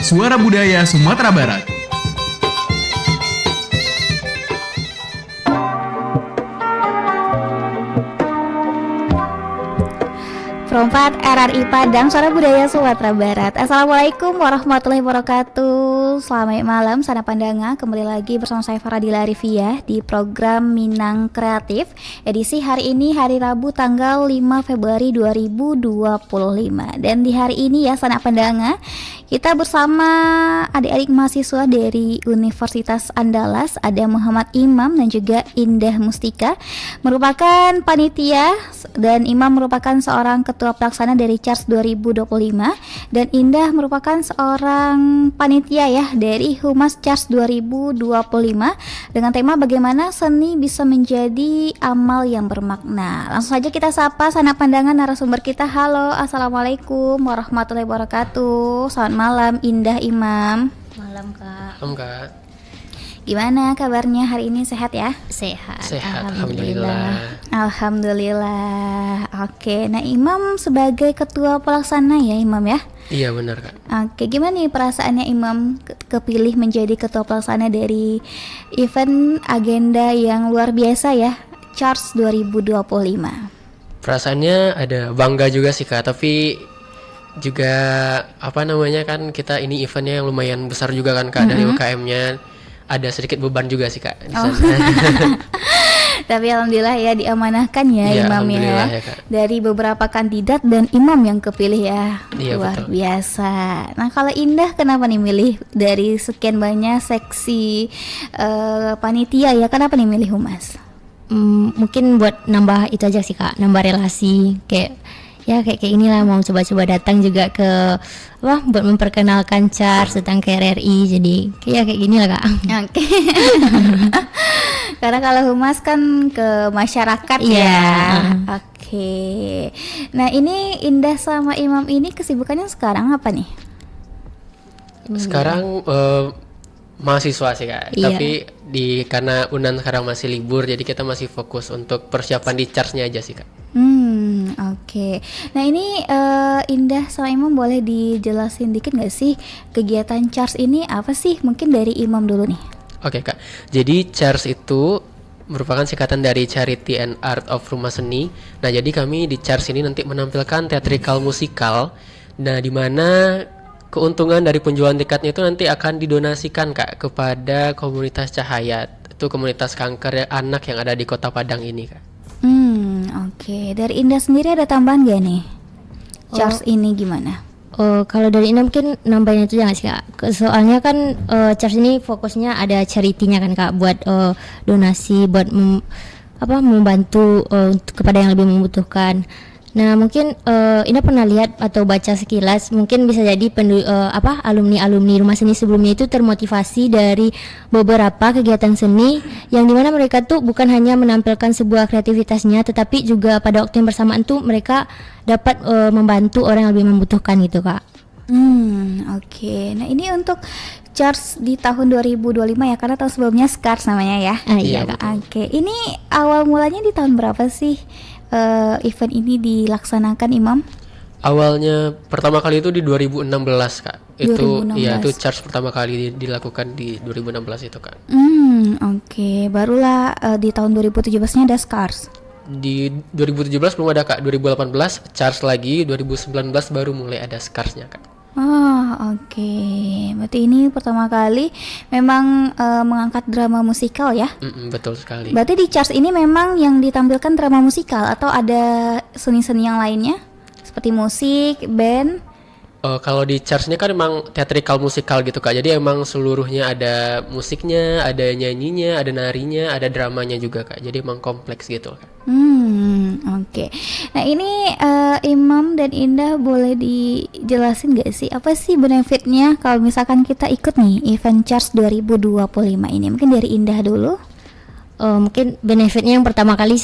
Suara Budaya Sumatera Barat. Perempat RRI Padang, Suara Budaya Sumatera Barat. Assalamualaikum warahmatullahi wabarakatuh. Selamat malam Sana Pandanga. Kembali lagi bersama saya Faradila Arifiyah di program Minang Kreatif. Edisi hari ini hari Rabu tanggal 5 Februari 2025. Dan di hari ini ya Sana Pandanga, kita bersama adik-adik mahasiswa dari Universitas Andalas, ada Muhammad Imam dan juga Indah Mustika, merupakan panitia, dan Imam merupakan seorang ketua pelaksana dari CHARS 2025 dan Indah merupakan seorang panitia ya dari Humas CHARS 2025 dengan tema bagaimana seni bisa menjadi amal yang bermakna. Langsung saja kita sapa Sana Pandangan narasumber kita. Halo, assalamualaikum warahmatullahi wabarakatuh. Selamat malam Indah, Imam. Malam Kak. Malam Kak. Gimana kabarnya hari ini, sehat ya? Sehat. Alhamdulillah. Alhamdulillah. Oke, nah Imam sebagai ketua pelaksana ya Imam ya? Iya benar Kak. Oke, gimana nih perasaannya Imam kepilih menjadi ketua pelaksana dari event agenda yang luar biasa ya, CHARS 2025? Perasaannya ada bangga juga sih Kak, tapi juga kan kita ini eventnya yang lumayan besar juga kan Kak, dari UKM-nya. Ada sedikit beban juga sih Kak di sana. Tapi alhamdulillah ya diamanahkan ya Iya, Imam ya, alhamdulillah ya, Kak. dari beberapa kandidat dan Imam yang kepilih ya. Iya, Luar betul. biasa. Nah kalau Indah kenapa nih milih dari sekian banyak seksi panitia ya, kenapa nih milih Humas? Mungkin buat nambah itu aja sih Kak, nambah relasi kayak inilah, mau coba-coba datang juga ke buat memperkenalkan CHARS tentang KRRI, jadi kayak gini lah Kak. Oke. Karena kalau Humas kan ke masyarakat Iya. ya. Oke. Nah ini Indah sama Imam ini kesibukannya sekarang apa nih? Sekarang mahasiswa sih Kak. Iya. Tapi karena Unan sekarang masih libur, jadi kita masih fokus untuk persiapan di CHARS-nya aja sih Kak. Oke. Nah ini Indah sama Imam boleh dijelasin dikit nggak sih kegiatan CHARS ini apa sih? Mungkin dari Imam dulu nih. Oke Kak. Jadi CHARS itu merupakan singkatan dari Charity and Art of Rumah Seni. Nah, jadi kami di CHARS ini nanti menampilkan theatrical musikal. Nah, di mana keuntungan dari penjualan tiketnya itu nanti akan didonasikan Kak kepada komunitas Cahaya. Itu komunitas kanker anak yang ada di Kota Padang ini Kak. Oke. Dari Indah sendiri ada tambahan gak nih? CHARS ini gimana? Kalau dari ini mungkin nambahin itu jangan sih Kak. Soalnya kan CHARS ini fokusnya ada charity-nya kan Kak, buat donasi, buat membantu kepada yang lebih membutuhkan. Nah mungkin Ina pernah lihat atau baca sekilas, mungkin bisa jadi alumni rumah seni sebelumnya itu termotivasi dari beberapa kegiatan seni yang dimana mereka tuh bukan hanya menampilkan sebuah kreativitasnya, tetapi juga pada waktu yang bersamaan tuh mereka dapat membantu orang yang lebih membutuhkan gitu Kak. Oke. Nah ini untuk CHARS di tahun 2025 ya, karena tahun sebelumnya SCARS namanya ya. Iya Kak. Oke. Ini awal mulanya di tahun berapa sih event ini dilaksanakan Imam? Awalnya pertama kali itu di 2016 Kak. Itu 2016. ya itu CHARS pertama kali dilakukan di 2016 itu Kak. Oke. Barulah di tahun 2017-nya ada SCARS. Di 2017 belum ada Kak. 2018 CHARS lagi, 2019 baru mulai ada SCARS-nya Kak. Oke. Berarti ini pertama kali memang mengangkat drama musikal ya? Betul sekali. Berarti di CHARS ini memang yang ditampilkan drama musikal atau ada seni-seni yang lainnya? Seperti musik, band? Kalau di CHARS ini kan emang theatrical musikal gitu Kak. Jadi emang seluruhnya ada musiknya, ada nyanyinya, ada narinya, ada dramanya juga Kak. Jadi emang kompleks gitu Kak. Oke. Nah ini Imam dan Indah boleh dijelasin gak sih apa sih benefitnya kalau misalkan kita ikut nih event CHARS 2025 ini? Mungkin dari Indah dulu. Mungkin benefitnya yang pertama kali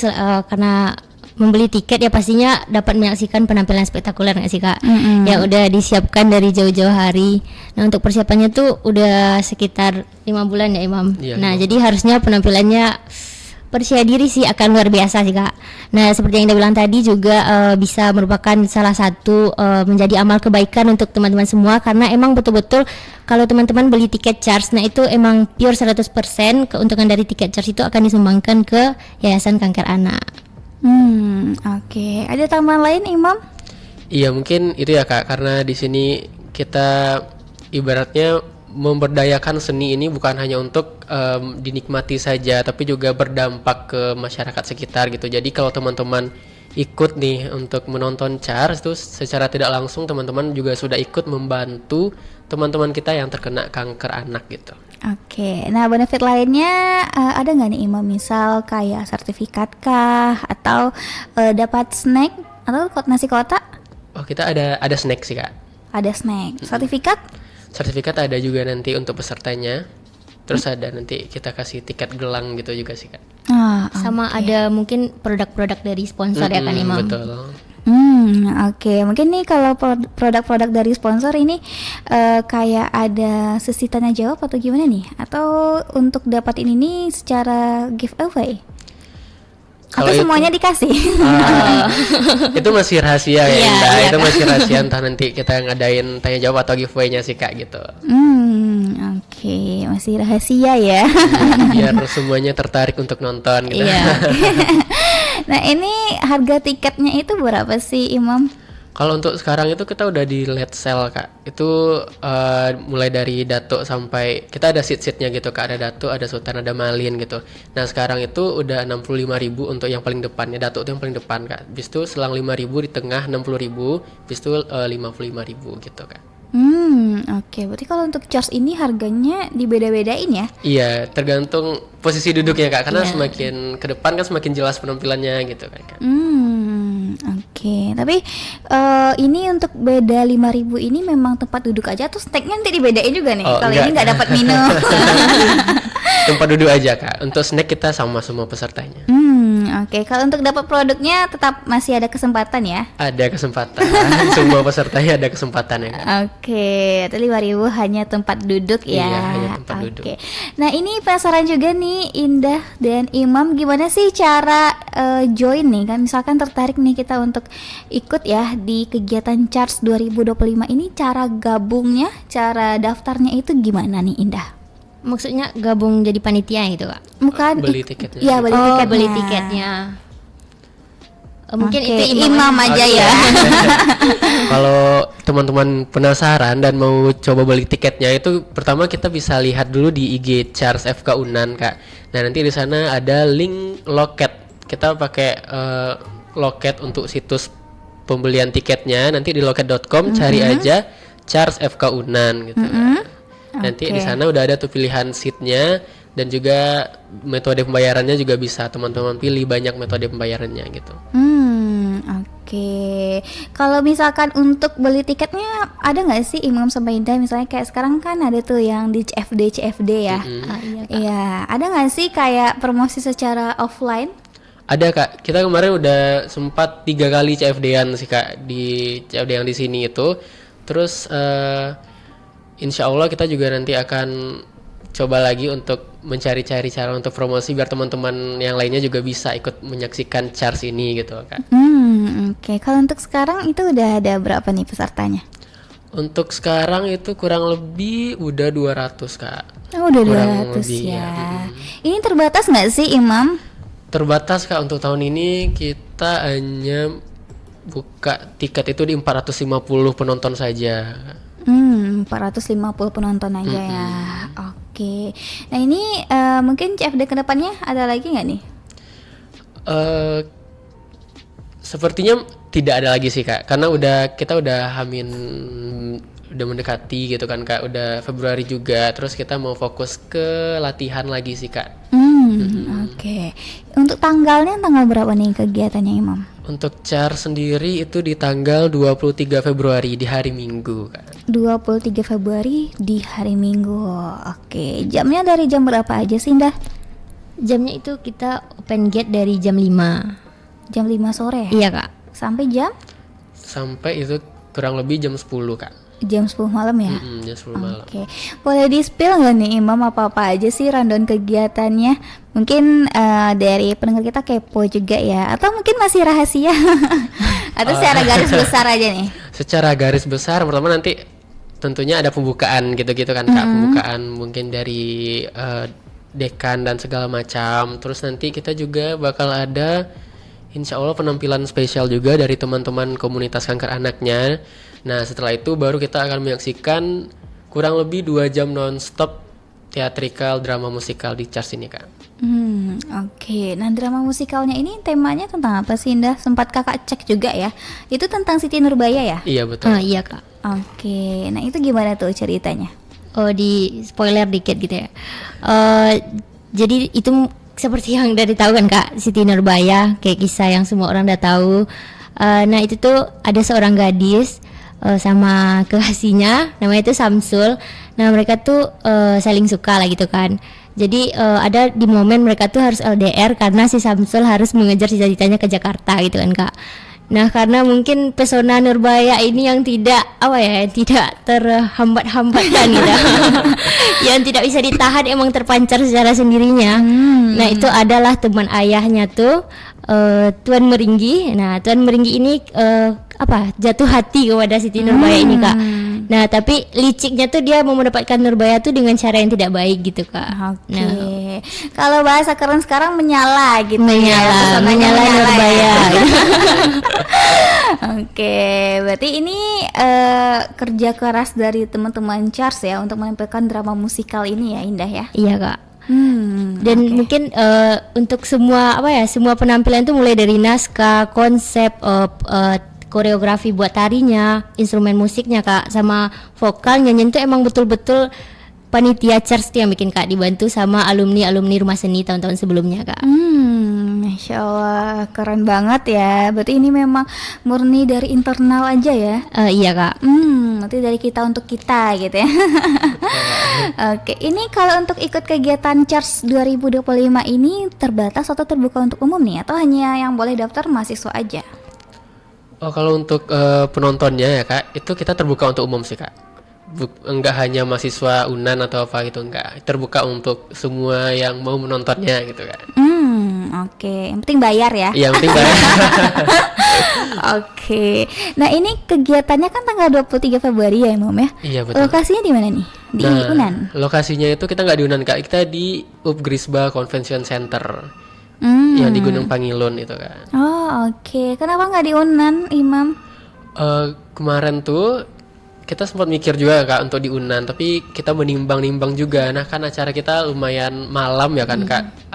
karena membeli tiket ya pastinya dapat menyaksikan penampilan spektakuler nggak sih Kak? Ya udah disiapkan dari jauh-jauh hari. Nah untuk persiapannya tuh udah sekitar 5 bulan ya Imam. Iya, Nah 5 jadi harusnya penampilannya percaya diri sih akan luar biasa sih Kak. Nah seperti yang Indah bilang tadi juga bisa merupakan salah satu menjadi amal kebaikan untuk teman-teman semua, karena emang betul-betul kalau teman-teman beli tiket charge, nah itu emang pure 100% keuntungan dari tiket charge itu akan disumbangkan ke Yayasan Kanker Anak. Oke. Ada tambahan lain, Imam? Iya, mungkin itu ya Kak, karena di sini kita ibaratnya memberdayakan seni ini bukan hanya untuk dinikmati saja, tapi juga berdampak ke masyarakat sekitar gitu. Jadi kalau teman-teman ikut nih untuk menonton CHARS itu secara tidak langsung teman-teman juga sudah ikut membantu teman-teman kita yang terkena kanker anak gitu. Oke, nah benefit lainnya ada nggak nih Imam? Misal kayak sertifikat kah, atau dapat snack atau nasi kotak? Oh, kita ada snack sih Kak. Ada snack. Sertifikat? Sertifikat ada juga nanti untuk pesertanya. Terus ada nanti kita kasih tiket gelang gitu juga sih Kak. Sama ada mungkin produk-produk dari sponsor ya kan Imam. Betul. Oke. Mungkin nih kalau produk-produk dari sponsor ini kayak ada sesi tanya jawab atau gimana nih? Atau untuk dapat ini nih secara giveaway? Kalau atau semuanya dikasih? Itu masih rahasia ya, Iya, Indah. iya, Itu masih rahasia, entah nanti kita ngadain tanya jawab atau giveaway-nya sih Kak gitu. Oke, masih rahasia ya. Biar semuanya tertarik untuk nonton gitu. Iya. Nah, ini harga tiketnya itu berapa sih, Imam? Kalau untuk sekarang itu kita udah di late sale Kak. Itu mulai dari Datuk sampai kita ada seat-seatnya gitu Kak. Ada Datuk, ada Sultan, ada Malin gitu. Nah sekarang itu udah 65.000 untuk yang paling depannya. Datuk itu yang paling depan Kak. Bis itu selang 5.000, di tengah 60.000, bis itu 55.000 gitu Kak. Oke. Berarti kalau untuk charge ini harganya dibeda-bedain ya? Iya, tergantung posisi duduknya Kak. Karena Iya. semakin ke depan kan semakin jelas penampilannya gitu kan Kak. Oke. Tapi ini untuk beda 5.000 ini memang tempat duduk aja atau snacknya nanti dibedain juga nih? Oh, Kalau enggak. ini nggak dapat minum. Tempat duduk aja Kak. Untuk snack kita sama semua pesertanya. Oke. Kalau untuk dapat produknya tetap masih ada kesempatan ya? Ada kesempatan. Semua pesertanya ada kesempatan ya Kak. Oke, itu 5.000 hanya tempat duduk ya. Iya, hanya tempat duduk. Oke. Nah, ini penasaran juga nih Indah dan Imam, gimana sih cara join nih kan, misalkan tertarik nih kita untuk ikut ya di kegiatan CHARS 2025 ini, cara gabungnya, cara daftarnya itu gimana nih Indah? Maksudnya gabung jadi panitia gitu Kak? Bukan Beli tiketnya. Iya, beli tiketnya. Mungkin Oke, itu Imam aja ya. Kalau teman-teman penasaran dan mau coba beli tiketnya, itu pertama kita bisa lihat dulu di IG CHARS FK Unan Kak. Nah nanti di sana ada link loket. Kita pakai loket untuk situs pembelian tiketnya. Nanti di loket.com cari aja CHARS FK Unan gitu. Nanti di sana udah ada tuh pilihan seatnya dan juga metode pembayarannya juga bisa teman-teman pilih, banyak metode pembayarannya gitu. Oke. Kalau misalkan untuk beli tiketnya ada nggak sih Imam sama Indah, misalnya kayak sekarang kan ada tuh yang di CFD ya. Iya Kak. Iya, ada nggak sih kayak promosi secara offline? Ada Kak, kita kemarin udah sempat 3 kali CFD-an sih Kak, di CFD yang di sini itu. Terus insya Allah kita juga nanti akan coba lagi untuk mencari-cari cara untuk promosi biar teman-teman yang lainnya juga bisa ikut menyaksikan CHARS ini gitu Kak. Oke. Kalau untuk sekarang itu udah ada berapa nih pesertanya? Untuk sekarang itu kurang lebih udah 200 Kak. Oh, udah Kurang 200 lebih, ya. ya. Ini terbatas nggak sih Imam? Terbatas Kak, untuk tahun ini kita hanya buka tiket itu di 450 penonton saja. 450 penonton aja ya. Oke. Nah ini mungkin CFD kedepannya ada lagi nggak nih? Sepertinya tidak ada lagi sih Kak, karena kita udah udah mendekati gitu kan Kak, udah Februari juga, terus kita mau fokus ke latihan lagi sih Kak. Oke. Untuk tanggalnya tanggal berapa nih kegiatannya Imam? Untuk CHARS sendiri itu di tanggal 23 Februari di hari Minggu Kak. 23 Februari di hari Minggu. Oke. Jamnya dari jam berapa aja sih Indah? Jamnya itu kita open gate dari jam 5. Jam 5 sore? Iya Kak. Sampai jam? Sampai itu kurang lebih jam 10 Kak. jam 10 malam ya? Jam 10 malam. Oke, boleh di-spill nggak nih Imam apa-apa aja sih rundown kegiatannya? Mungkin dari pendengar kita kepo juga ya, atau mungkin masih rahasia? Atau secara garis besar aja nih? Secara garis besar, pertama nanti tentunya ada pembukaan gitu-gitu kan Kak, pembukaan mungkin dari dekan dan segala macam. Terus nanti kita juga bakal ada insya Allah penampilan spesial juga dari teman-teman komunitas kanker anaknya. Nah setelah itu baru kita akan menyaksikan kurang lebih 2 jam non-stop teatrikal drama musikal di Charles ini Kak. Oke. Nah drama musikalnya ini temanya tentang apa sih Indah? Sempat kakak cek juga ya. Itu tentang Siti Nurbaya ya? Iya betul. Iya Kak. Oke. Nah itu gimana tuh ceritanya? Oh, di spoiler dikit gitu ya. Jadi itu seperti yang udah ditahu kan Kak, Siti Nurbaya, kayak kisah yang semua orang udah tahu. Nah itu tuh ada seorang gadis sama kekasihnya, namanya itu Samsul. Nah mereka tuh saling suka lah gitu kan. Jadi ada di momen mereka tuh harus LDR karena si Samsul harus mengejar cita-citanya ke Jakarta gitu kan Kak. Nah karena mungkin pesona Nurbaya ini yang tidak tidak terhambat-hambatkan gitu, yang tidak bisa ditahan, emang terpancar secara sendirinya. Nah itu adalah teman ayahnya tuh Tuan Meringgi. Nah Tuan Meringgi ini jatuh hati kepada Siti Nurbaya ini Kak. Nah tapi liciknya tuh dia mau mendapatkan Nurbaya tuh dengan cara yang tidak baik gitu Kak. Oke. Nah, Kalau bahasa keren sekarang menyala gitu menyala Nurbaya. Oke, berarti ini kerja keras dari teman-teman Charles ya untuk menampilkan drama musikal ini ya Indah ya. Iya Kak. Dan oke. mungkin untuk semua semua penampilan itu mulai dari naskah, konsep, koreografi buat tarinya, instrumen musiknya Kak, sama vokal nyanyian itu emang betul-betul panitia Charles yang bikin Kak, dibantu sama alumni Rumah Seni tahun-tahun sebelumnya Kak. Masya Allah, keren banget ya. Berarti ini memang murni dari internal aja ya. Iya Kak. Berarti dari kita untuk kita gitu ya. Oke, ini kalau untuk ikut kegiatan Charles 2025 ini terbatas atau terbuka untuk umum nih? Atau hanya yang boleh daftar mahasiswa aja? Oh kalau untuk penontonnya ya Kak, itu kita terbuka untuk umum sih Kak. Enggak hanya mahasiswa UNAN atau apa gitu, enggak. Terbuka untuk semua yang mau menontonnya gitu Kak. Oke. Yang penting bayar ya. Iya, yang penting bayar. Oke. Nah, ini kegiatannya kan tanggal 23 Februari ya, Imam ya? Iya, betul. Lokasinya di mana nih? Di UNAN? Lokasinya itu kita nggak di UNAN Kak, kita di Upgrisba Convention Center. Yang di Gunung Pangilun itu Kak. Oh, oke. Kenapa nggak di UNAN, Imam? Kemarin tuh kita sempat mikir juga Kak untuk di UNAN, tapi kita menimbang-nimbang juga. Nah kan acara kita lumayan malam ya kan Kak,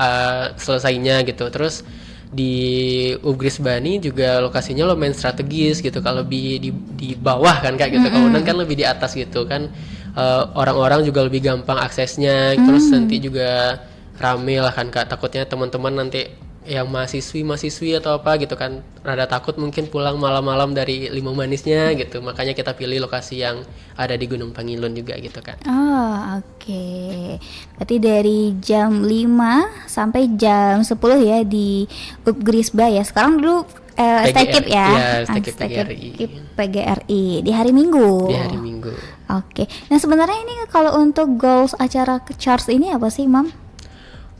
selesainya gitu. Terus di Upgrisba ini juga lokasinya lumayan strategis gitu, kalau lebih di bawah kan Kak gitu. Kalau UNAN kan lebih di atas gitu kan, orang-orang juga lebih gampang aksesnya. Terus nanti juga rame lah kan Kak, takutnya teman-teman nanti yang mahasiswi atau apa gitu kan rada takut mungkin pulang malam-malam dari Limau Manisnya gitu, makanya kita pilih lokasi yang ada di Gunung Pangilun juga gitu kan. Oh, oke. Berarti dari jam 5 sampai jam 10 ya di Upgrisba ya. Sekarang dulu Stekip ya. Iya, Stekip PGRI di hari Minggu. Di hari Minggu. Oke. Nah, sebenarnya ini kalau untuk goals acara Charles ini apa sih, Mam?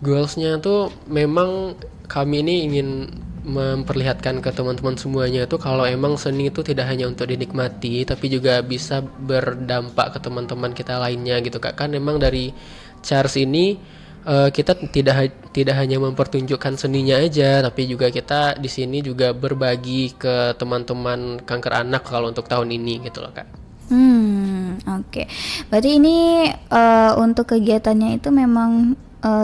Goalsnya tuh memang kami ini ingin memperlihatkan ke teman-teman semuanya itu kalau emang seni itu tidak hanya untuk dinikmati tapi juga bisa berdampak ke teman-teman kita lainnya gitu Kak. Kan emang dari Charles ini kita tidak hanya mempertunjukkan seninya aja, tapi juga kita di sini juga berbagi ke teman-teman kanker anak kalau untuk tahun ini gitu loh Kak. Oke. Berarti ini untuk kegiatannya itu memang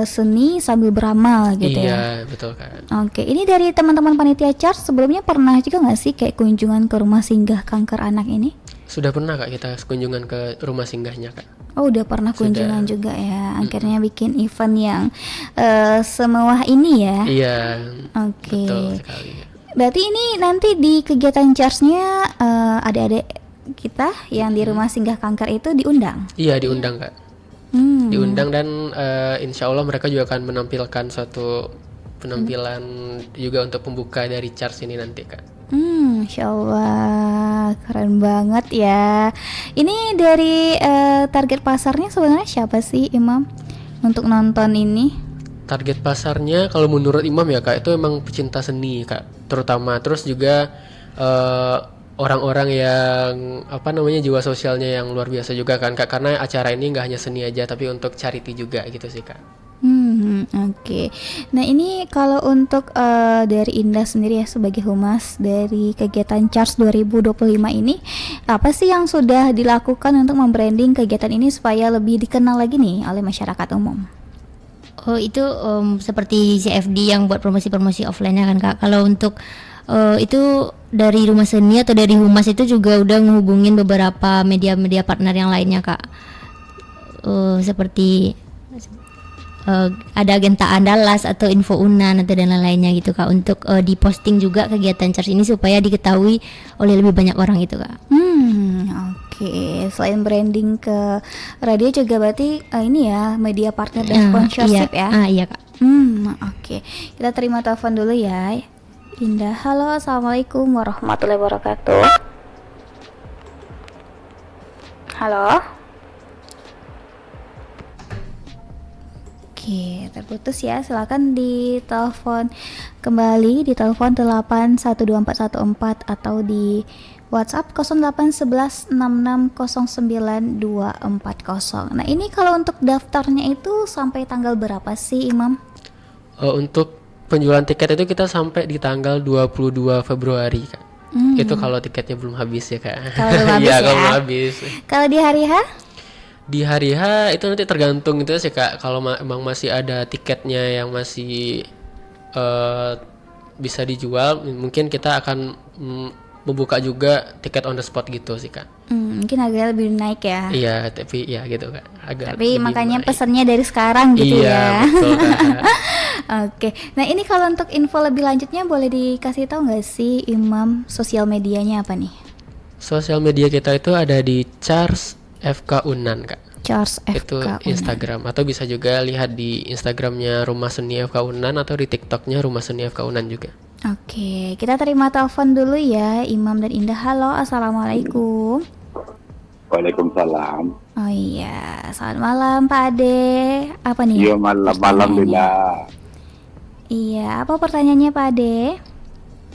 seni sambil beramal gitu ya. Iya, betul Kak. Oke, ini dari teman-teman panitia Charles sebelumnya pernah juga nggak sih kayak kunjungan ke rumah singgah kanker anak ini? Sudah pernah Kak kita kunjungan ke rumah singgahnya Kak. Oh, udah pernah kunjungan juga ya. Akhirnya bikin event yang semewah ini ya. Iya. Oke. Betul sekali. Berarti ini nanti di kegiatan Charles-nya adik-adik kita yang di rumah singgah kanker itu diundang? Iya, diundang Kak. Diundang dan insya Allah mereka juga akan menampilkan suatu penampilan juga untuk pembuka dari Charles ini nanti Kak. Masya Allah, keren banget ya. Ini dari target pasarnya sebenarnya siapa sih Imam untuk nonton ini? Target pasarnya kalau menurut Imam ya Kak, itu emang pecinta seni Kak, terutama. Terus juga orang-orang yang jiwa sosialnya yang luar biasa juga kan Kak, karena acara ini nggak hanya seni aja tapi untuk charity juga gitu sih Kak. Oke. Nah ini kalau untuk dari Indah sendiri ya sebagai humas dari kegiatan CHARS 2025 ini, apa sih yang sudah dilakukan untuk membranding kegiatan ini supaya lebih dikenal lagi nih oleh masyarakat umum? Oh itu seperti CFD yang buat promosi-promosi offline-nya kan Kak. Kalau untuk itu dari Rumah Seni atau dari Humas itu juga udah ngehubungin beberapa media-media partner yang lainnya Kak. Seperti ada Agenta Andalas atau Info Unan atau dan lain-lainnya gitu Kak, untuk diposting juga kegiatan CHARS ini supaya diketahui oleh lebih banyak orang gitu Kak. Oke. Selain branding ke radio juga berarti ini ya media partner dan sponsorship ya? Iya Kak. Oke. Kita terima telepon dulu ya. Indah, halo, assalamualaikum warahmatullahi wabarakatuh. Halo. Oke, terputus ya. Silakan ditelepon kembali di telepon 8124114 atau di WhatsApp 0811660924. Nah, ini kalau untuk daftarnya itu sampai tanggal berapa sih, Imam? Untuk penjualan tiket itu kita sampai di tanggal 22 Februari Kak. Itu kalau tiketnya belum habis ya Kak. Kalau belum habis ya, ya. kalau belum habis. Kalau di hari H? Di hari H itu nanti tergantung gitu sih Kak. Kalau emang masih ada tiketnya yang masih bisa dijual, mungkin kita akan membuka juga tiket on the spot gitu sih Kak. Mungkin agak lebih naik ya. Iya, tapi ya gitu Kak. Tapi makanya pesannya dari sekarang gitu ya. Iya, betul Kak. Oke. Nah, ini kalau untuk info lebih lanjutnya boleh dikasih tahu nggak sih Imam sosial medianya apa nih? Sosial media kita itu ada di CHARS FK Unan Kak. CHARS FK Itu Unan. Instagram, atau bisa juga lihat di Instagramnya Rumah Seni FK Unan atau di TikToknya Rumah Seni FK Unan juga. Oke, kita terima telepon dulu ya Imam dan Indah. Halo, assalamualaikum. Waalaikumsalam. Oh iya, selamat malam Pak Ade. Apa nih? Iya, malam bila. Iya, apa pertanyaannya Pak Ade?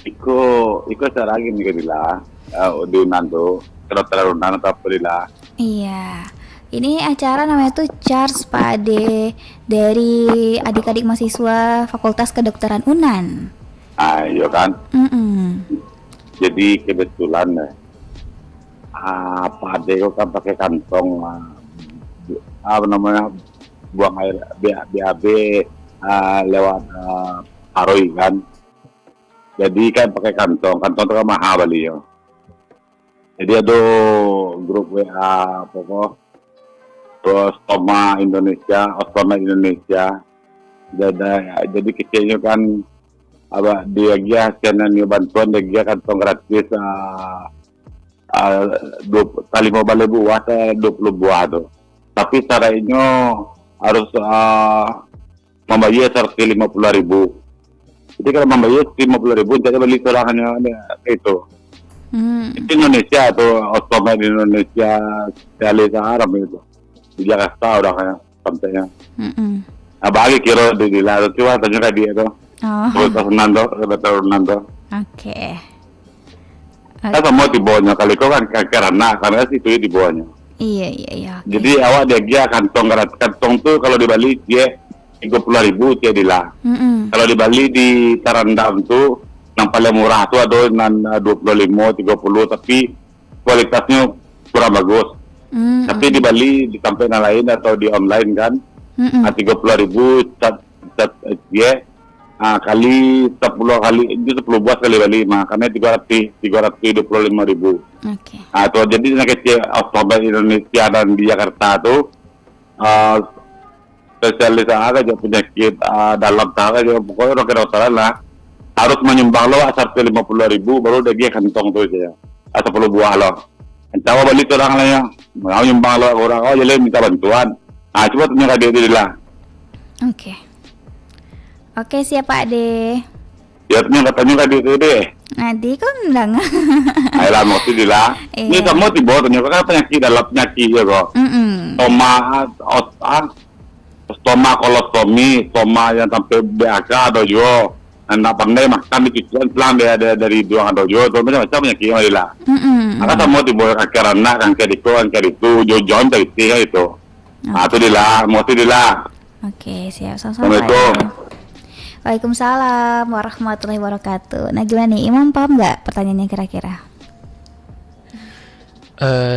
Iko saragin nih bila. Udunan tuh, kedokteran unan atau apa bila? Iya. Ini acara namanya tuh CHARS Pak Ade, dari adik-adik mahasiswa Fakultas Kedokteran Unan. Iya kan. Jadi kebetulan Pak Ade kok kan pakai kantong buang air BAB lewat Paroi kan. Jadi kan pakai kantong itu kan mahal bali yo. Jadi ada grup WA pokok Ostoma Indonesia. Jadi kecilnya kan dia channel bantuan dia kantong gratis 20 buah 20 buah tuh. Tapi caranya harus membayar 150.000. Jadi kalau membayar 50.000 jadi beli sorangannya itu. Itu Indonesia tuh, Ostoma di Indonesia, Realisa Arab itu. Di Jakarta udah kayak sampainya. Bagi kira di lalu cuma tanya dia tuh. Betul Nando. Oke. Kan semua di bawahnya kali kau kan karena situ di bawahnya. Iya. Okay. Jadi awak dia kantong tuh kalau di Bali dia 30.000 dia dilah. Kalau di Bali di Tarandam tuh yang paling murah tuh ada 25-30 tapi kualitasnya kurang bagus. Tapi di Bali di kampanye lain atau di online kan 30.000 cat dia kali 10 kali itu 10 buah kali Bali makanya 325.000. Oke. Atau jadi yang kecil Oktober Indonesia dan di Jakarta tuh spesialis aja penyakit dalam tangan juga pokoknya dokter lah harus menyumbang lo 150.000 baru dia kantong tuh aja 10 buah lo. Entah balik orang lah ya mau nyumbang lo orang jadi minta bantuan. Coba tanya dia lah. Oke, siap Pak Ade. Ya katanya tadi itu deh. Nanti kan undang. Ayolah mau lah. Iya. Ini kamu tiba ternyata kan penyakit dalam penyakit ya kok. Stoma, stoma kolostomi, stoma yang sampai BAK dojo. Anak pandai makan di kician pelan dia dari dua dojo, itu macam penyakit yang lah. Maka kamu tiba kanker anak, kanker itu, jojon dari itu. Itu dilah, mau dilah. Oke, siap. Sama-sama. Assalamualaikum. Waalaikumsalam warahmatullahi wabarakatuh. Nah, gimana nih, Imam paham nggak pertanyaannya kira-kira?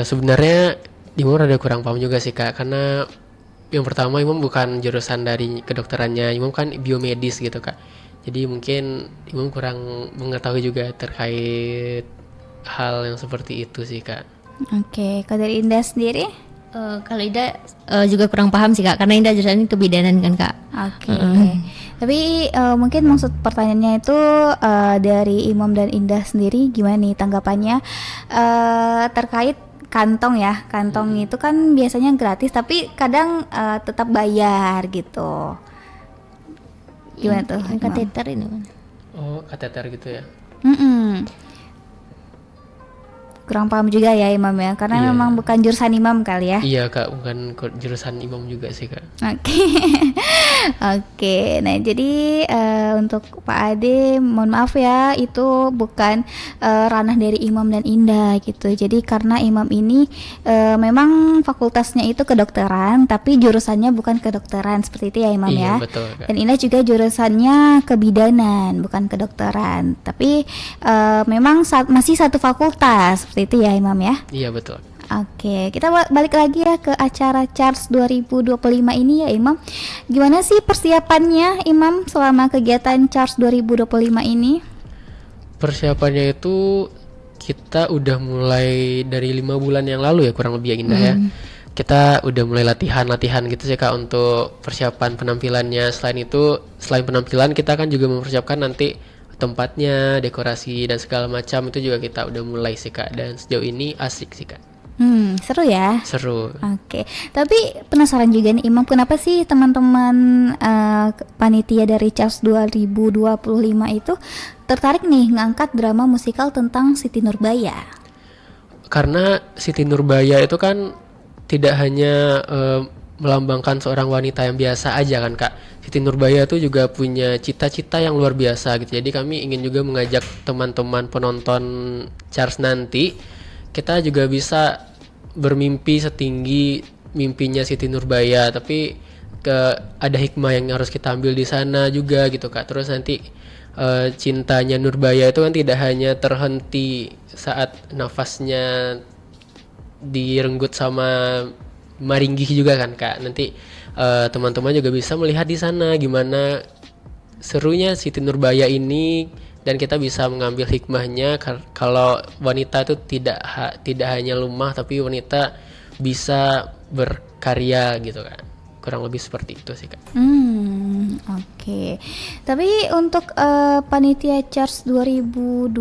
Sebenarnya Imam rada kurang paham juga sih Kak, karena yang pertama Imam bukan jurusan dari kedokterannya, Imam kan biomedis gitu Kak. Jadi mungkin Imam kurang mengetahui juga terkait hal yang seperti itu sih Kak. Oke, kalau dari Indah sendiri? Kalau Ida juga kurang paham sih Kak, karena Ida jurusan kebidanan kan Kak. Oke. Tapi mungkin maksud pertanyaannya itu dari Imam dan Indah sendiri gimana nih tanggapannya terkait kantong ya. Kantong itu kan biasanya gratis tapi kadang tetap bayar gitu. Gimana tuh? Yang Imam? kateter ini kan. Oh, kateter gitu ya. Kurang paham juga ya Imam ya, karena Iya. memang bukan jurusan Imam kali ya. Iya Kak, bukan jurusan Imam juga sih Kak. Oke. Oke. Nah, jadi untuk Pak Ade, mohon maaf ya, itu bukan ranah dari Imam dan Indah gitu. Jadi karena Imam ini memang fakultasnya itu kedokteran, tapi jurusannya bukan kedokteran seperti itu ya Imam Iya, ya. betul, Kak. Dan Indah juga jurusannya kebidanan, bukan kedokteran. Tapi memang masih satu fakultas seperti itu ya Imam ya. Iya, betul. Oke, kita balik lagi ya ke acara CHARS 2025 ini ya Imam. Gimana sih persiapannya Imam selama kegiatan CHARS 2025 ini? Persiapannya itu kita udah mulai dari 5 bulan yang lalu ya kurang lebih ya Indah ya. Kita udah mulai latihan gitu sih Kak untuk persiapan penampilannya. Selain itu, selain penampilan kita kan juga mempersiapkan nanti tempatnya, dekorasi dan segala macam itu juga kita udah mulai sih Kak, dan sejauh ini asik sih Kak. Seru ya. Seru. Oke, tapi penasaran juga nih Imam, kenapa sih teman-teman panitia dari CHARS 2025 itu tertarik nih ngangkat drama musikal tentang Siti Nurbaya? Karena Siti Nurbaya itu kan tidak hanya melambangkan seorang wanita yang biasa aja kan Kak. Siti Nurbaya itu juga punya cita-cita yang luar biasa gitu. Jadi kami ingin juga mengajak teman-teman penonton CHARS nanti, kita juga bisa bermimpi setinggi mimpinya Siti Nurbaya, tapi ada hikmah yang harus kita ambil di sana juga gitu Kak. Terus nanti cintanya Nurbaya itu kan tidak hanya terhenti saat nafasnya direnggut sama Maringgih juga kan Kak. Nanti teman-teman juga bisa melihat di sana gimana serunya Siti Nurbaya ini, dan kita bisa mengambil hikmahnya kalau wanita itu tidak hanya lemah, tapi wanita bisa berkarya gitu kan. Kurang lebih seperti itu sih Kak. Oke. Tapi untuk panitia CHARS 2025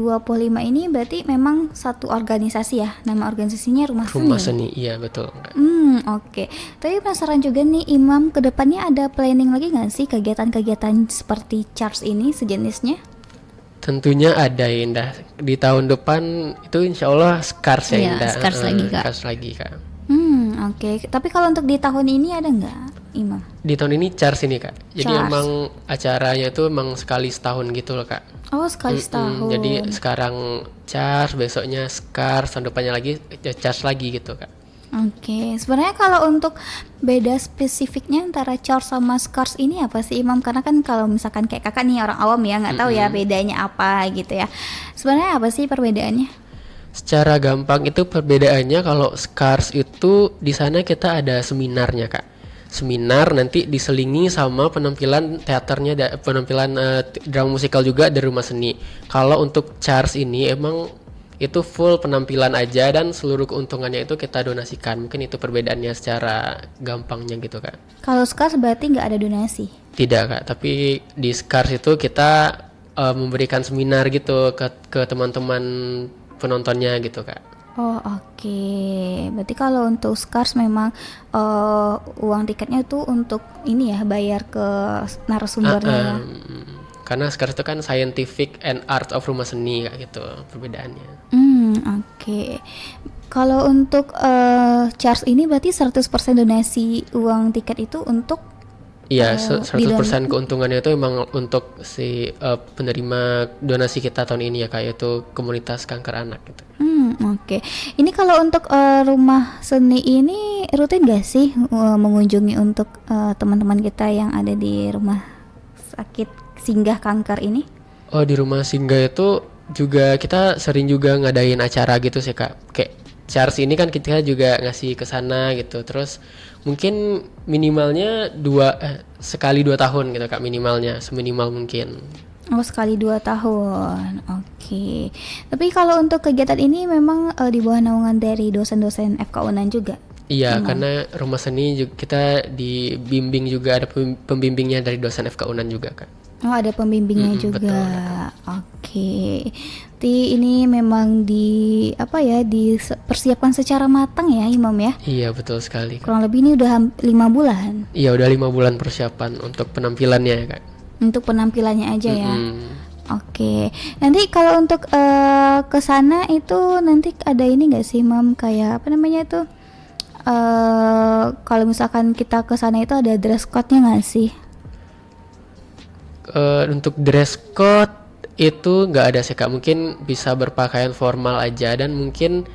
ini berarti memang satu organisasi ya? Nama organisasinya Rumah Seni? Rumah Seni, iya betul Kak. Oke. Tapi penasaran juga nih Imam, kedepannya ada planning lagi nggak sih kegiatan-kegiatan seperti CHARS ini sejenisnya? Tentunya ada ya Indah. Di tahun depan itu insya Allah Skars ya Iya, Indah. Skars lagi, Kak. Skars lagi Kak. Oke. Tapi kalau untuk di tahun ini ada nggak Imam? Di tahun ini CHARS ini Kak. Jadi CHARS. emang acaranya itu emang sekali setahun gitu loh Kak. Oh, sekali setahun. Jadi sekarang CHARS, besoknya Skars, tahun depannya lagi CHARS lagi gitu Kak. Oke, sebenarnya kalau untuk beda spesifiknya antara CHARS sama SCARS ini apa sih Imam? Karena kan kalau misalkan kayak kakak nih orang awam ya nggak tahu ya bedanya apa gitu ya. Sebenarnya apa sih perbedaannya? Secara gampang itu perbedaannya, kalau Skars itu di sana kita ada seminarnya Kak. Seminar nanti diselingi sama penampilan teaternya, penampilan drama musikal juga dari Rumah Seni. Kalau untuk CHARS ini emang itu full penampilan aja, dan seluruh keuntungannya itu kita donasikan. Mungkin itu perbedaannya secara gampangnya gitu Kak. Kalau SCARS berarti nggak ada donasi? Tidak Kak, tapi di Skars itu kita memberikan seminar gitu ke teman-teman penontonnya gitu Kak. Oh oke. Berarti kalau untuk SCARS memang uang tiketnya tuh untuk ini ya, bayar ke narasumbernya ya? Karena SCARS itu kan Scientific and Art of Rumah Seni kayak gitu perbedaannya. Oke. Kalau untuk charge ini berarti 100% donasi uang tiket itu untuk Iya, di 100% keuntungannya itu emang untuk si penerima donasi kita tahun ini ya, kayak itu komunitas kanker anak gitu. Oke. Ini kalau untuk rumah seni ini rutin gak sih mengunjungi untuk teman-teman kita yang ada di rumah sakit singgah kanker ini? Oh, di rumah singgah itu juga kita sering juga ngadain acara gitu sih Kak. Kayak Charles ini kan kita juga ngasih ke sana gitu. Terus mungkin minimalnya sekali 2 tahun gitu Kak, minimalnya, seminimal mungkin. Oh, sekali 2 tahun. Oke. Tapi kalau untuk kegiatan ini memang di bawah naungan dari dosen-dosen FK Unan juga? Iya, karena rumah seni juga kita dibimbing juga, ada pembimbingnya dari dosen FK Unan juga Kak. Oh, ada pembimbingnya juga. Betul. Oke. Jadi ini memang dipersiapkan secara matang ya, Imam ya. Iya, betul sekali Kak. Kurang lebih ini udah 5 bulan. Iya, udah 5 bulan persiapan untuk penampilannya ya Kak. Untuk penampilannya aja ya. Oke. Nanti kalau untuk ke sana itu nanti ada ini nggak sih, Mam? Kayak apa namanya itu? Kalau misalkan kita ke sana itu ada dress code-nya nggak sih? Untuk dress code itu nggak ada sih Kak. Mungkin bisa berpakaian formal aja, dan mungkin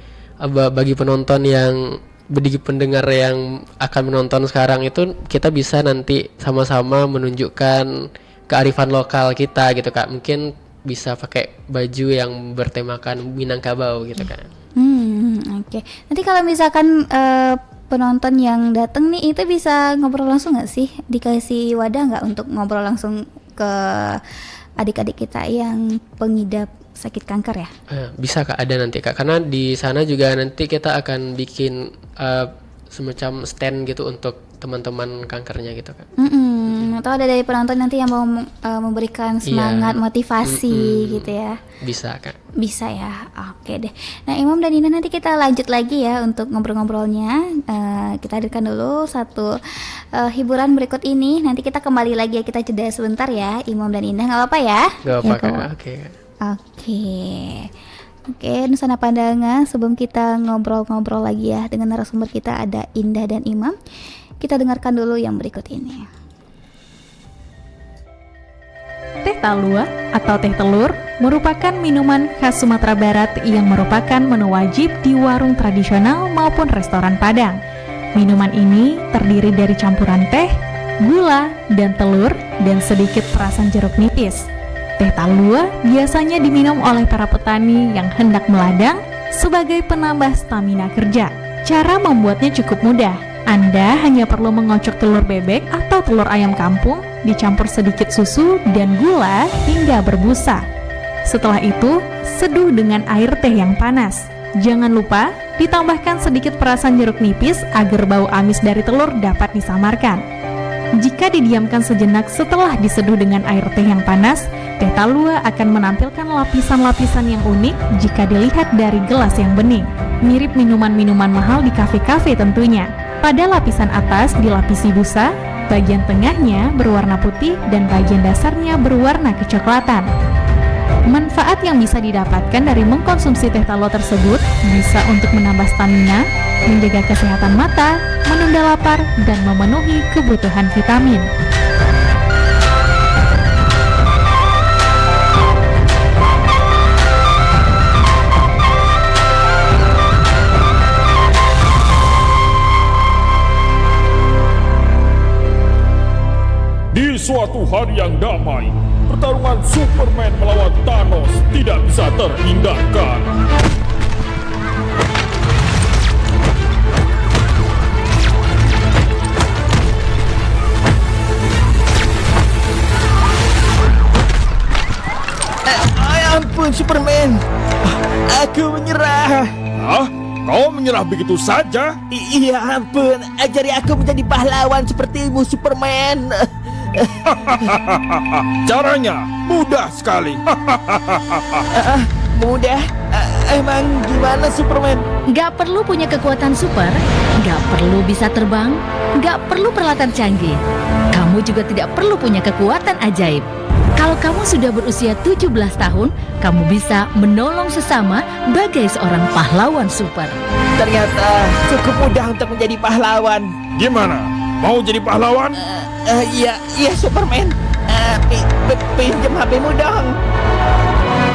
bagi penonton yang bagi pendengar yang akan menonton sekarang itu, kita bisa nanti sama-sama menunjukkan kearifan lokal kita gitu Kak. Mungkin bisa pakai baju yang bertemakan Minangkabau gitu Kak. Oke. Nanti kalau misalkan penonton yang datang nih itu bisa ngobrol langsung nggak sih? Dikasih wadah nggak untuk ngobrol langsung ke adik-adik kita yang pengidap sakit kanker ya? Bisa Kak, ada nanti Kak. Karena di sana juga nanti kita akan bikin semacam stand gitu untuk teman-teman kankernya gitu Kak. Atau ada dari penonton nanti yang mau memberikan semangat, motivasi gitu ya? Bisa Kak. Bisa ya, oke deh. Nah, Imam dan Indah, nanti kita lanjut lagi ya untuk ngobrol-ngobrolnya. Kita hadirkan dulu satu hiburan berikut ini. Nanti kita kembali lagi ya, kita jeda sebentar ya, Imam dan Indah, nggak apa-apa ya? Nggak apa Kak, oke. Oke, Nusana Pandangan, sebelum kita ngobrol-ngobrol lagi ya dengan narasumber kita ada Indah dan Imam, kita dengarkan dulu yang berikut ini. Teh talua atau teh telur merupakan minuman khas Sumatera Barat yang merupakan menu wajib di warung tradisional maupun restoran Padang. Minuman ini terdiri dari campuran teh, gula, dan telur, dan sedikit perasan jeruk nipis. Teh talua biasanya diminum oleh para petani yang hendak meladang sebagai penambah stamina kerja. Cara membuatnya cukup mudah. Anda hanya perlu mengocok telur bebek atau telur ayam kampung, dicampur sedikit susu dan gula hingga berbusa. Setelah itu, seduh dengan air teh yang panas. Jangan lupa ditambahkan sedikit perasan jeruk nipis agar bau amis dari telur dapat disamarkan. Jika didiamkan sejenak setelah diseduh dengan air teh yang panas, teh talua akan menampilkan lapisan-lapisan yang unik jika dilihat dari gelas yang bening. Mirip minuman-minuman mahal di kafe-kafe tentunya. Pada lapisan atas dilapisi busa, bagian tengahnya berwarna putih dan bagian dasarnya berwarna kecoklatan. Manfaat yang bisa didapatkan dari mengkonsumsi teh talua tersebut bisa untuk menambah stamina, menjaga kesehatan mata, menunda lapar, dan memenuhi kebutuhan vitamin. Di suatu hari yang damai, pertarungan Superman melawan Thanos tidak bisa terhindarkan. Ampun Superman, aku menyerah. Hah? Kau menyerah begitu saja? Iya ampun, ajari aku menjadi pahlawan sepertimu Superman. Caranya mudah sekali. Mudah? Emang gimana Superman? Gak perlu punya kekuatan super, gak perlu bisa terbang, gak perlu peralatan canggih. Kamu juga tidak perlu punya kekuatan ajaib. Kalau kamu sudah berusia 17 tahun, kamu bisa menolong sesama bagai seorang pahlawan super. Ternyata cukup mudah untuk menjadi pahlawan. Gimana? Mau jadi pahlawan? Iya Superman. Pinjam HP-mu dong.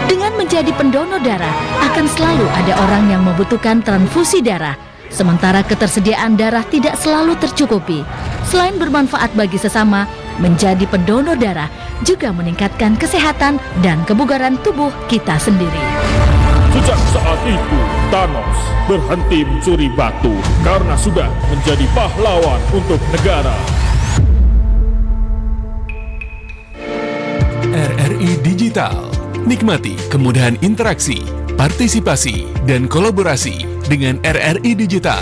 Dengan menjadi pendonor darah, akan selalu ada orang yang membutuhkan transfusi darah. Sementara ketersediaan darah tidak selalu tercukupi. Selain bermanfaat bagi sesama, menjadi pendonor darah juga meningkatkan kesehatan dan kebugaran tubuh kita sendiri. Sejak saat itu, Thanos berhenti mencuri batu karena sudah menjadi pahlawan untuk negara. RRI Digital. Nikmati kemudahan interaksi, partisipasi, dan kolaborasi dengan RRI Digital.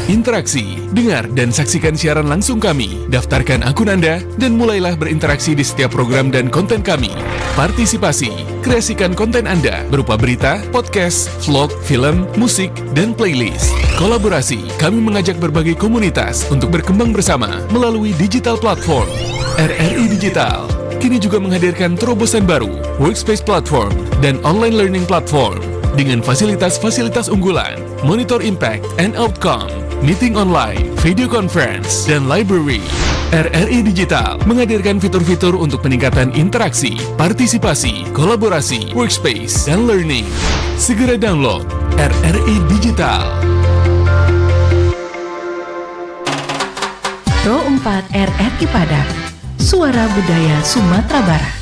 Interaksi, dengar dan saksikan siaran langsung kami, daftarkan akun Anda, dan mulailah berinteraksi di setiap program dan konten kami. Partisipasi, kreasikan konten Anda berupa berita, podcast, vlog, film, musik, dan playlist. Kolaborasi, kami mengajak berbagai komunitas untuk berkembang bersama melalui digital platform. RRI Digital kini juga menghadirkan terobosan baru, workspace platform, dan online learning platform dengan fasilitas-fasilitas unggulan, monitor impact and outcome, meeting online, video conference, dan library. RRI Digital menghadirkan fitur-fitur untuk peningkatan interaksi, partisipasi, kolaborasi, workspace, dan learning. Segera download RRI Digital. Pro 4 RRI Padang, Suara Budaya Sumatera Barat.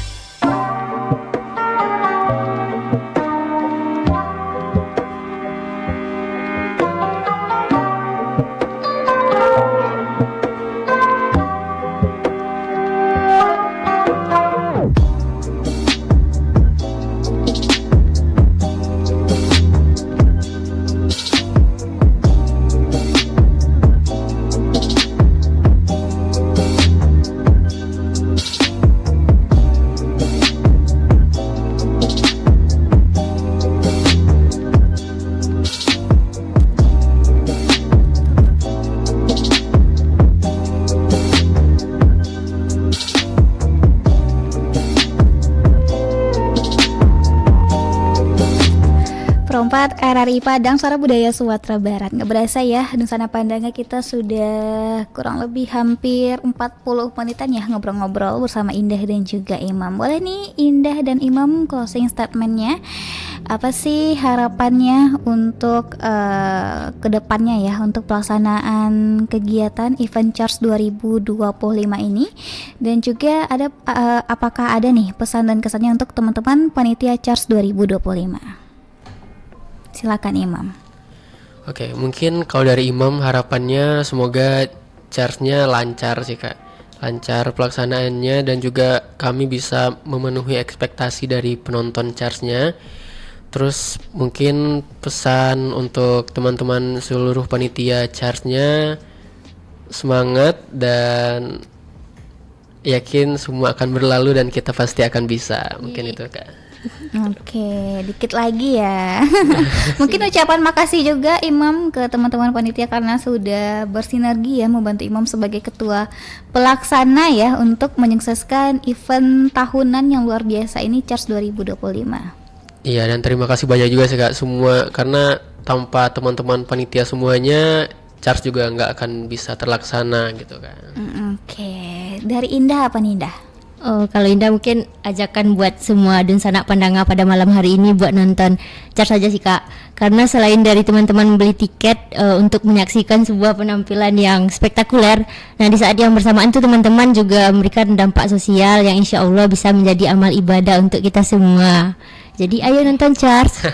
Perempat RRI Padang, Suara Budaya Sumatera Barat. Nggak berasa ya, Dunsana Pandangnya kita sudah kurang lebih hampir 40 menitan ya ngobrol-ngobrol bersama Indah dan juga Imam. Boleh nih Indah dan Imam closing statementnya. Apa sih harapannya untuk kedepannya ya, untuk pelaksanaan kegiatan event Charge 2025 ini, dan juga ada apakah ada nih pesan dan kesannya untuk teman-teman panitia Charge 2025? Silakan Imam. Oke, mungkin kalau dari Imam harapannya semoga charge-nya lancar sih Kak. Lancar pelaksanaannya dan juga kami bisa memenuhi ekspektasi dari penonton charge-nya. Terus mungkin pesan untuk teman-teman seluruh panitia charge-nya, semangat dan yakin semua akan berlalu dan kita pasti akan bisa. Mungkin itu Kak. Oke, dikit lagi ya. Mungkin ucapan makasih juga Imam ke teman-teman panitia karena sudah bersinergi ya membantu Imam sebagai ketua pelaksana ya untuk menyukseskan event tahunan yang luar biasa ini Charge 2025. Iya, dan terima kasih banyak juga sih Kak semua, karena tanpa teman-teman panitia semuanya Charge juga nggak akan bisa terlaksana gitu kan. Oke, dari Indah apa nih Indah? Oh, kalau Indah mungkin ajakan buat semua Dunsana Pandanga pada malam hari ini buat nonton Charge saja sih Kak. Karena selain dari teman-teman beli tiket untuk menyaksikan sebuah penampilan yang spektakuler, nah di saat yang bersamaan tuh teman-teman juga memberikan dampak sosial yang insya Allah bisa menjadi amal ibadah untuk kita semua. Jadi ayo nonton Charge.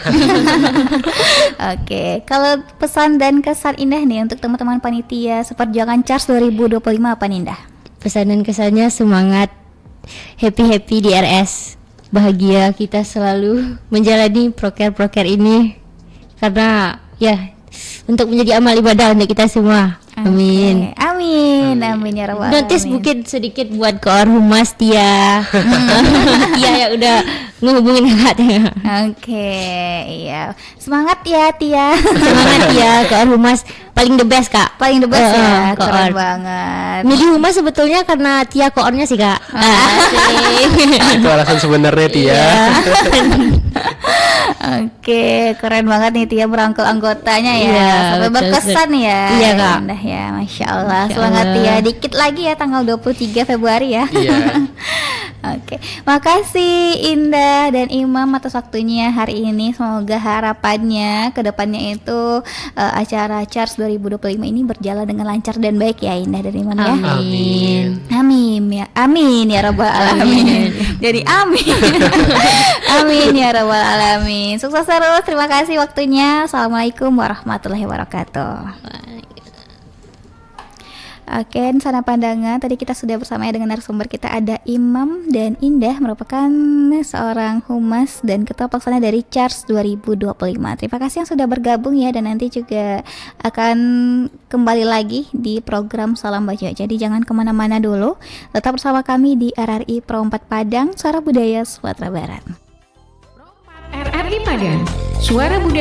Oke, kalau pesan dan kesan Indah nih untuk teman-teman panitia seperjuangan Charge 2025 apa nih Indah? Pesan dan kesannya semangat, happy di RS, bahagia kita selalu menjalani proker ini karena ya untuk menjadi amal ibadah untuk kita semua. Amin. Oke, amin, amin ya rabbal Notis alamin. mungkin sedikit buat koor humas Tia. Tia yang udah ngehubungin kakaknya. Oke, iya. Semangat ya Tia. Semangat ya koor humas, paling the best Kak. Paling the best ya, koor. keren banget. Milih humas sebetulnya karena Tia koornya sih Kak. Itu alasan sebenarnya Tia. Iya. Oke, keren banget nih Tia berangkul anggotanya ya. Iya, Sampai betul, berkesan ya. Iya, Kak. Indah ya, Masya Allah. Masya Semangat Allah. Tia. Dikit lagi ya tanggal 23 Februari ya. Iya. Oke, makasih Indah dan Imam atas waktunya hari ini. Semoga harapannya ke depannya itu acara Charles 2025 ini berjalan dengan lancar dan baik ya Indah dan Imam ya. Amin. Amin ya, amin ya rabbal alamin. Jadi amin. Amin ya rabbal alamin. Sukses terus. Terima kasih waktunya. Assalamualaikum warahmatullahi wabarakatuh. Oke, sana pandangan. Tadi kita sudah bersama dengan narasumber kita ada Imam dan Indah merupakan seorang humas dan ketua pelaksana dari Charles 2025. Terima kasih yang sudah bergabung ya, dan nanti juga akan kembali lagi di program Salam Bajo. Jadi jangan kemana-mana dulu, tetap bersama kami di RRI Pro 4 Padang, Suara Budaya Sumatera Barat. RRI Padang, Suara Budaya